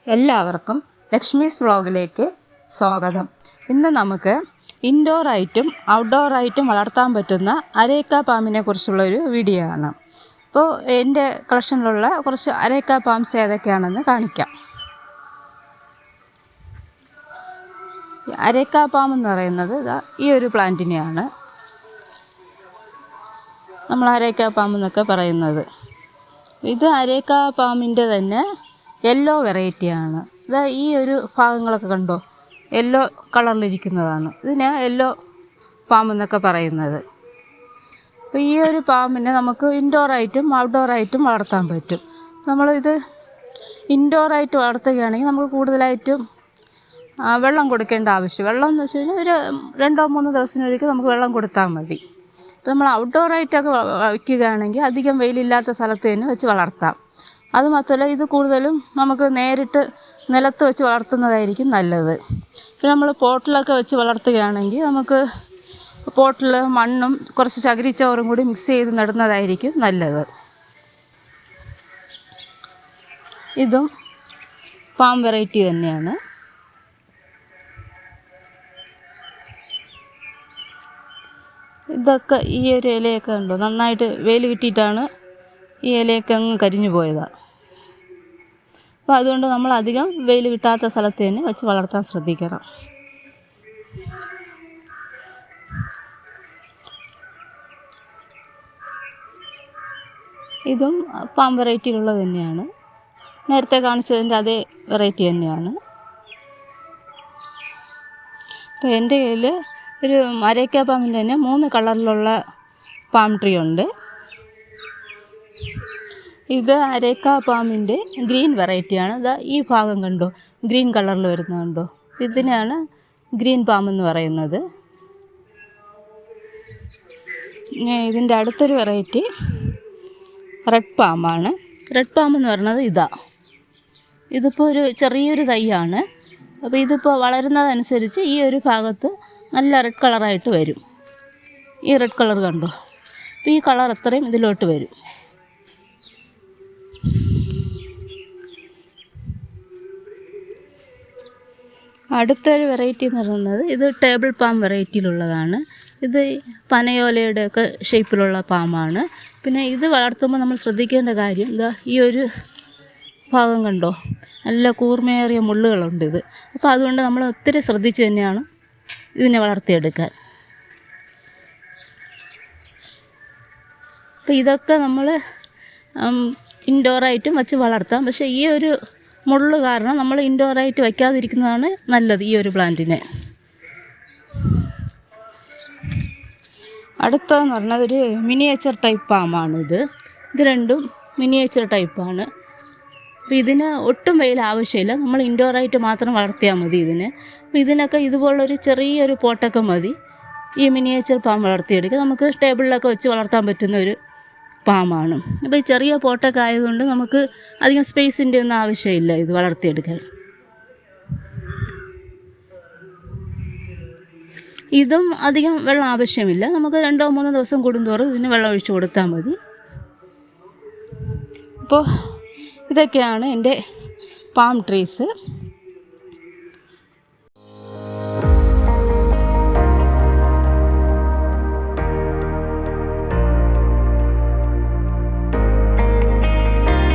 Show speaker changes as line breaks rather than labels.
എല്ലാവർക്കും ലക്ഷ്മീസ് വ്ളോഗിലേക്ക് സ്വാഗതം. ഇന്ന് നമുക്ക് ഇൻഡോറായിട്ടും ഔട്ട്ഡോറായിട്ടും വളർത്താൻ പറ്റുന്ന അരേക്ക പാമ്പിനെ കുറിച്ചുള്ളൊരു വീഡിയോ ആണ്. അപ്പോൾ എൻ്റെ കളക്ഷനിലുള്ള കുറച്ച് അരേക്ക പാമ്പ്സ് ഏതൊക്കെയാണെന്ന് കാണിക്കാം. അരേക്ക പാമ്പ് എന്ന് പറയുന്നത് ഈ ഒരു പ്ലാന്റിനെയാണ് നമ്മൾ അരേക്ക പാമ്പ് എന്നൊക്കെ പറയുന്നത്. ഇത് അരേക്ക പാമ്പിൻ്റെ തന്നെ യെല്ലോ വെറൈറ്റിയാണ്. ഈ ഒരു ഭാഗങ്ങളൊക്കെ കണ്ടോ, യെല്ലോ കളറിലിരിക്കുന്നതാണ്. ഇതിനെ യെല്ലോ പാമ്പ് എന്നൊക്കെ പറയുന്നത്. അപ്പോൾ ഈ ഒരു പാമ്പിനെ നമുക്ക് ഇൻഡോറായിട്ടും ഔട്ട്ഡോറായിട്ടും വളർത്താൻ പറ്റും. നമ്മളിത് ഇൻഡോറായിട്ട് വളർത്തുകയാണെങ്കിൽ നമുക്ക് കൂടുതലായിട്ടും വെള്ളം കൊടുക്കേണ്ട ആവശ്യം. വെള്ളം എന്ന് വെച്ച് കഴിഞ്ഞാൽ ഒരു 2-3 ദിവസത്തിനൊരിക്കൽ നമുക്ക് വെള്ളം കൊടുത്താൽ മതി. ഇപ്പോൾ നമ്മൾ ഔട്ട്ഡോറായിട്ടൊക്കെ വയ്ക്കുകയാണെങ്കിൽ അധികം വെയിലില്ലാത്ത സ്ഥലത്ത് തന്നെ വെച്ച് വളർത്താം. അതുമാത്രമല്ല, ഇത് കൂടുതലും നമുക്ക് നേരിട്ട് നിലത്ത് വെച്ച് വളർത്തുന്നതായിരിക്കും നല്ലത്. പിന്നെ നമ്മൾ പോട്ടിലൊക്കെ വെച്ച് വളർത്തുകയാണെങ്കിൽ നമുക്ക് പോട്ടിൽ മണ്ണും കുറച്ച് ചകിരിച്ചോറും കൂടി മിക്സ് ചെയ്ത് നടുന്നതായിരിക്കും നല്ലത്. ഇതും പാമ്പ് വെറൈറ്റി തന്നെയാണ്. ഇതൊക്കെ ഈ ഒരു ഇലയൊക്കെ ഉണ്ടോ, നന്നായിട്ട് വെയിൽ കിട്ടിയിട്ടാണ് ഈ ഇലയൊക്കെ അങ്ങ് കരിഞ്ഞു പോയതാണ്. അപ്പോൾ അതുകൊണ്ട് നമ്മൾ അധികം വെയിൽ കിട്ടാത്ത സ്ഥലത്ത് തന്നെ വെച്ച് വളർത്താൻ ശ്രദ്ധിക്കണം. ഇതും പാമ്പ് വെറൈറ്റിയിലുള്ളത് തന്നെയാണ്. നേരത്തെ കാണിച്ചതിൻ്റെ അതേ വെറൈറ്റി തന്നെയാണ്. അപ്പോൾ എൻ്റെ കയ്യിൽ ഒരു അരേക്ക പാമ്പിൻ്റെ തന്നെ 3 കളറിലുള്ള പാം ട്രീ ഉണ്ട്. ഇത് അരേക്ക പാമ്പിൻ്റെ ഗ്രീൻ വെറൈറ്റിയാണ്. ഈ ഭാഗം കണ്ടോ, ഗ്രീൻ കളറിൽ വരുന്നുണ്ടോ, ഇതിനാണ് ഗ്രീൻ പാമ്പ് എന്ന് പറയുന്നത്. ഇതിൻ്റെ അടുത്തൊരു വെറൈറ്റി റെഡ് പാമ്പാണ്. റെഡ് പാമ്പ് എന്ന് പറയുന്നത് ഇതിപ്പോൾ ഒരു ചെറിയൊരു തൈയാണ്. അപ്പോൾ ഇതിപ്പോൾ വളരുന്നതനുസരിച്ച് ഈ ഒരു ഭാഗത്ത് നല്ല റെഡ് കളറായിട്ട് വരും. ഈ റെഡ് കളർ കണ്ടോ, അപ്പോൾ ഈ കളർ അത്രയും ഇതിലോട്ട് വരും. അടുത്തൊരു വെറൈറ്റി എന്ന് പറയുന്നത് ഇത് ടേബിൾ പാം വെറൈറ്റിയിലുള്ളതാണ്. ഇത് പനയോലയുടെ ഒക്കെ ഷേപ്പിലുള്ള പാമ്പാണ്. പിന്നെ ഇത് വളർത്തുമ്പോൾ നമ്മൾ ശ്രദ്ധിക്കേണ്ട കാര്യം ഈ ഒരു ഭാഗം കണ്ടോ, നല്ല കൂർമയേറിയ മുള്ളുകളുണ്ട് ഇത്. അപ്പോൾ അതുകൊണ്ട് നമ്മൾ ഒത്തിരി ശ്രദ്ധിച്ച് തന്നെയാണ് ഇതിനെ വളർത്തിയെടുക്കാൻ. അപ്പോൾ ഇതൊക്കെ നമ്മൾ ഇൻഡോറായിട്ടും വെച്ച് വളർത്താം. പക്ഷേ ഈ ഒരു മുള്ള് കാരണം നമ്മൾ ഇൻഡോറായിട്ട് വയ്ക്കാതിരിക്കുന്നതാണ് നല്ലത് ഈ ഒരു പ്ലാന്റിനെ. അടുത്തതെന്ന് പറഞ്ഞാൽ ഒരു മിനിയേച്ചർ ടൈപ്പ് പാമ്പാണ്. ഇത് രണ്ടും മിനിയേച്ചർ ടൈപ്പാണ്. അപ്പോൾ ഇതിന് ഒട്ടും വെയിൽ ആവശ്യമില്ല. നമ്മൾ ഇൻഡോറായിട്ട് മാത്രം വളർത്തിയാൽ മതി ഇതിന്. അപ്പോൾ ഇതിനൊക്കെ ഇതുപോലൊരു ചെറിയൊരു പോട്ടൊക്കെ മതി ഈ മിനിയേച്ചർ പാമ്പ് വളർത്തിയെടുക്കുക. നമുക്ക് ടേബിളിലൊക്കെ വെച്ച് വളർത്താൻ പറ്റുന്ന ഒരു പാമ്പാണ്. അപ്പോൾ ഈ ചെറിയ പോട്ടൊക്കെ ആയതുകൊണ്ട് നമുക്ക് അധികം സ്പേസിൻ്റെ ഒന്നും ആവശ്യമില്ല ഇത് വളർത്തിയെടുക്കാൻ. ഇതും അധികം വെള്ളം ആവശ്യമില്ല. നമുക്ക് 2-3 ദിവസം കൂടുന്തോറും ഇതിന് വെള്ളം ഒഴിച്ച് കൊടുത്താൽ മതി. അപ്പോൾ ഇതൊക്കെയാണ് എൻ്റെ പാം ട്രീസ്.